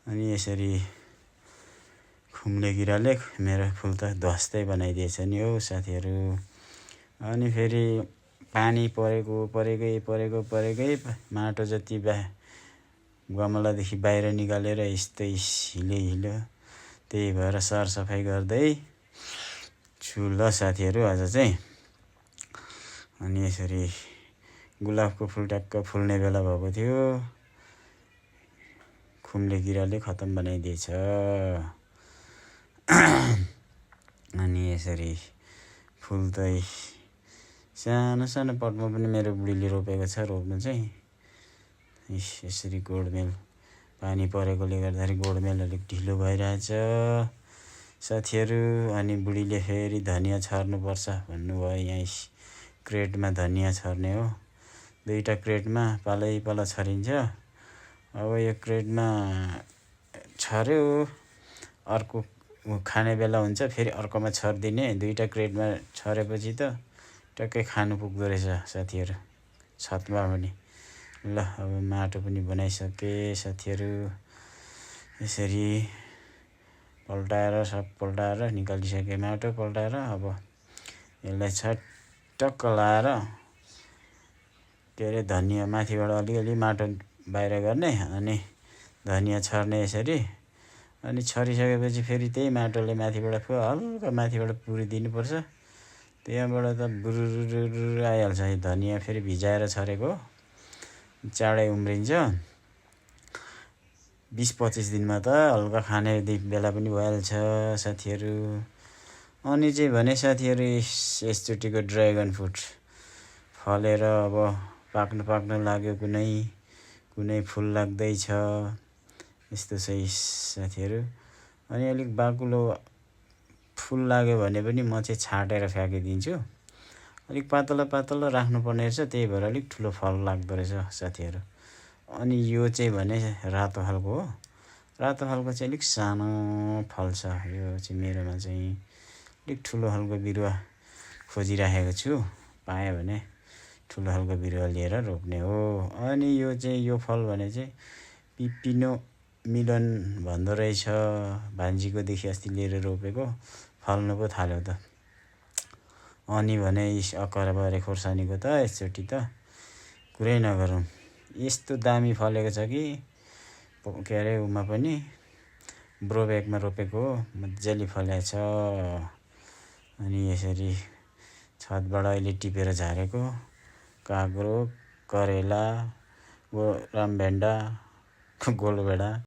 अनि यसरी खुम्ले किराले मेरो फुल त ध्वस्तै बनाइदिएछ नि हो साथीहरू। अनि फेरि पानी परेकै माटो जति गमलादेखि बाहिर निकालेर यस्तै हिलो त्यही भएर सरसफाइ गर्दै छु ल साथीहरू आज चाहिँ। अनि यसरी गुलाबको फुल ट्याक्क फुल्ने बेला भएको थियो, खुम्ले किराले खतम बनाइदिएछ। अनि यसरी फुल चाहिँ सानो सानो पटमा पनि मेरो बुढीले रोपेको छ। रोप्नु चाहिँ यसरी गोडमेल पानी परेकोले गर्दाखेरि गोडमेल अलिक ढिलो भइरहेछ साथीहरू। अनि बुढीले फेरि धनियाँ छर्नुपर्छ भन्नुभयो। यहाँ क्रेटमा धनियाँ छर्ने हो, 2टा क्रेटमा पालै छरिन्छ। अब यो क्रेटमा छर्यो, अर्को खाने बेला हुन्छ फेरि अर्कोमा छरिदिने। 2टा क्रेटमा छरेपछि त टक्कै खानु पुग्दो रहेछ साथीहरू छतमा पनि। ल अब माटो पनि बनाइसके साथीहरू। यसरी पल्टाएर निकालिसके माटो पल्टाएर। अब यसलाई छटक्क लाएर के अरे धनियाँ माथिबाट अलिअलि माटो बाहिर गर्ने अनि धनियाँ छर्ने यसरी। अनि छरिसकेपछि फेरि त्यही माटोले माथिबाट हल्का माथिबाट पुरिदिनुपर्छ। त्यहाँबाट त बुरुरुरु आइहाल्छ। धनियाँ फेरि भिजाएर छरेको चाँडै उम्रिन्छ। 20-25 दिनमा त हल्का खाने बेला पनि भइहाल्छ साथीहरू। अनि चाहिँ भने साथीहरू यसचोटिको ड्र्यागन फ्रुट फलेर अब पाक्न लाग्यो। कुनै फुल लाग्दैछ यस्तो छ साथीहरू। अनि अलिक बाक्लो फुल लाग्यो भने पनि म चाहिँ छाटेर फ्याँकिदिन्छु। अलिक पातलो राख्नुपर्ने रहेछ, त्यही भएर अलिक ठुलो फल लाग्दो रहेछ साथीहरू। अनि यो चाहिँ भने रातो खालको हो। रातो खालको चाहिँ अलिक सानो फल्छ। यो चाहिँ मेरोमा चाहिँ अलिक ठुलो खालको बिरुवा खोजिराखेको छु, पाएँ भने ठुलो खालको बिरुवा लिएर रोप्ने हो। अनि यो चाहिँ यो फल भने चाहिँ पिपिनो मिलन भन्दो रहेछ। भान्जीकोदेखि अस्ति लिएर रोपेको फल्नु पो थाल्यो त। अनि भने अकराबारे खोर्सानीको त यसचोटि त कुरै नगरौँ, यस्तो दामी फलेको छ कि के अरे उमा पनि ब्रोब्यागमा रोपेको हो, मजाले फलेको छ। अनि यसरी छतबाट अहिले टिपेर झारेको काँक्रो, करेला, रामभेन्डा, गोलभेडा